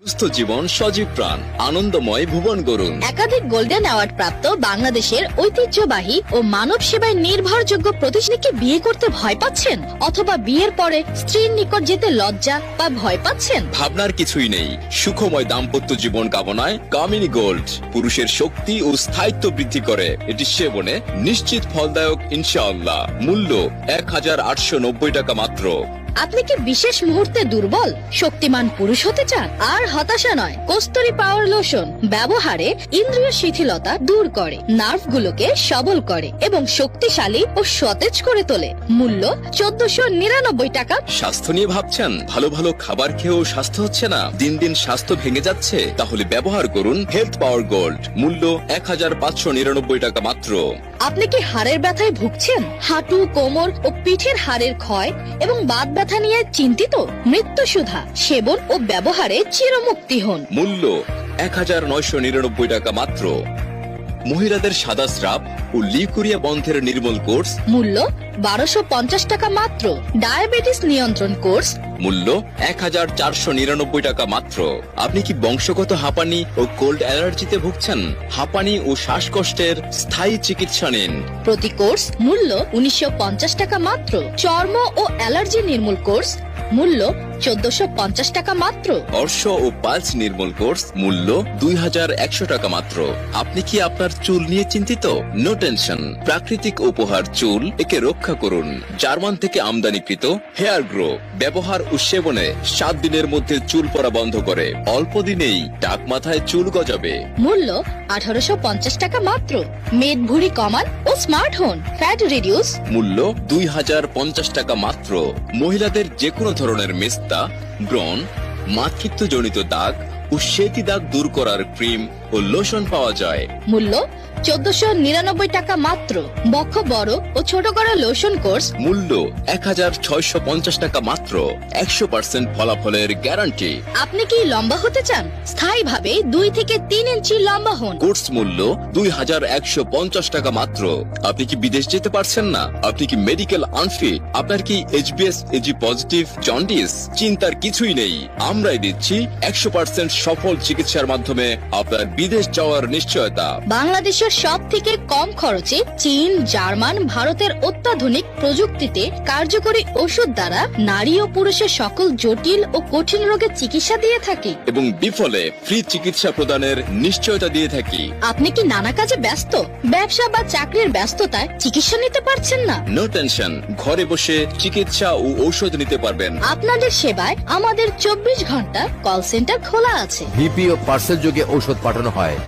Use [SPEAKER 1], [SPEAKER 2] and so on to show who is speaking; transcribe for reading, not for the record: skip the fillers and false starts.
[SPEAKER 1] সুস্থ জীবন সজীব প্রাণ আনন্দময় ভুবন গড়ুন।
[SPEAKER 2] একাধিক গোল্ডেন অ্যাওয়ার্ড প্রাপ্ত বাংলাদেশের ঐতিহ্যবাহী ও মানব সেবায় নির্ভরযোগ্য প্রতিষ্ঠানকে বিয়ে করতে ভয় পাচ্ছেন, অথবা বিয়ের পরে স্ত্রীর নিকট যেতে লজ্জা বা ভয় পাচ্ছেন?
[SPEAKER 1] ভাবনার কিছুই নেই। সুখময় দাম্পত্য জীবন কামনায় কামিনী গোল্ড পুরুষের শক্তি ও স্থায়িত্ব বৃদ্ধি করে। এটি সেবনে নিশ্চিত ফলদায়ক ইনশাআল্লাহ। মূল্য 1890 টাকা মাত্র।
[SPEAKER 2] আপনি কি বিশেষ মুহূর্তে দুর্বল, শক্তিমান পুরুষ হতে চান? আর হতাশা নয়, কস্তুরী পাওয়ার লোশন ব্যবহারে ইন্দ্রিয় শিথিলতা দূর করে, নার্ভগুলোকে সবল করে এবং শক্তিশালী ও সতেজ করে তোলে। মূল্য 1499 টাকা।
[SPEAKER 1] স্বাস্থ্য নিয়ে ভাবছেন? ভালো ভালো খাবার খেয়েও স্বাস্থ্য হচ্ছে না, দিন দিন স্বাস্থ্য ভেঙে যাচ্ছে? তাহলে ব্যবহার করুন হেলথ পাওয়ার গোল্ড। মূল্য 1599 টাকা মাত্র।
[SPEAKER 2] আপনি কি হাড়ের ব্যথায় ভুগছেন? হাঁটু, কোমর ও পিঠের হাড়ের ক্ষয় এবং বাত ব্যথা নিয়ে চিন্তিত? মৃত্যুসুধা সেবন ও ব্যবহারে চিরমুক্তি হন।
[SPEAKER 1] মূল্য 1999 টাকা মাত্র। মহিলাদের সাদা স্রাব ও লিউকোরিয়া বন্ধের নির্মূল কোর্স।
[SPEAKER 2] মূল্য 1250 টাকা মাত্র। ডায়াবেটিস নিয়ন্ত্রণ কোর্স।
[SPEAKER 1] মূল্য 1499 টাকা মাত্র। আপনি কি বংশগত হাঁপানি ও কোল্ড অ্যালার্জিতে ভুগছেন? হাঁপানি ও শ্বাসকষ্টের স্থায়ী চিকিৎসা নিন।
[SPEAKER 2] প্রতি কোর্স মূল্য 1950 টাকা মাত্র। চর্ম ও অ্যালার্জি নির্মূল কোর্স মূল্য 1450 টাকা মাত্র।
[SPEAKER 1] অর্শ ও পালস নির্মূল কোর্স মূল্য 2100 টাকা মাত্র। আপনি কি আপনার চুল নিয়ে চিন্তিত? নো টেনশন, প্রাকৃতিক উপহার চুল একে রক্ষা করুন। জার্মান থেকে আমদানিকৃত হেয়ার গ্রো ব্যবহার ও সেবনে 7 দিনের মধ্যে চুল পড়া বন্ধ করে। অল্প দিনেই টাক মাথায় চুল গজাবে।
[SPEAKER 2] মূল্য 1850 টাকা মাত্র। মেদ ভুঁড়ি কমান ও স্মার্ট হন, ফ্যাট রিডিউস।
[SPEAKER 1] মূল্য 2050 টাকা মাত্র। মহিলাদের যে কোনো ধরনের মেস্তা, ব্রণ, মাতৃত্বজনিত দাগ ও শ্বেতি দাগ দূর করার ক্রিম ও লোশন পাওয়া যায়।
[SPEAKER 2] মূল্য 1499 টাকা মাত্র। বক্ষ বড় ও ছোট করা লোশন কোর্স
[SPEAKER 1] মূল্য 1650 টাকা মাত্র। 100% ফলাফলের গ্যারান্টি।
[SPEAKER 2] আপনি কি লম্বা হতে চান? স্থায়ীভাবে 2 থেকে 3 ইঞ্চি লম্বা হন।
[SPEAKER 1] কোর্স মূল্য 2150 টাকা মাত্র। আপনি কি বিদেশ যেতে পারছেন না? আপনি কি মেডিকেল আনফিট? আপনার কি HbS এজি পজিটিভ জন্ডিস? চিন্তার কিছুই নেই, আমরাই দিচ্ছি 100% সফল চিকিৎসার মাধ্যমে আপনার বিদেশ যাওয়ার নিশ্চয়তা।
[SPEAKER 2] বাংলাদেশের সব থেকে কম খরচে চীন, জার্মান, ভারতের অত্যাধুনিক প্রযুক্তিতে কার্যকরী ওষুধ দ্বারা নারী ও পুরুষের সকল জটিল ও কঠিন রোগের চিকিৎসা দিয়ে থাকি
[SPEAKER 1] এবং বিফলে ফ্রি চিকিৎসা প্রদানের নিশ্চয়তা দিয়ে থাকি।
[SPEAKER 2] আপনি কি নানা কাজে ব্যস্ত, ব্যবসা বা চাকরির ব্যস্ততায় চিকিৎসা নিতে পারছেন না?
[SPEAKER 1] নো টেনশন, ঘরে বসে চিকিৎসা ও ঔষধ নিতে পারবেন।
[SPEAKER 2] আপনাদের সেবায় আমাদের 24 ঘন্টা কল সেন্টার খোলা আছে।
[SPEAKER 3] ভিপি ও পার্সেল যোগে ঔষধ পাঠানো হয়।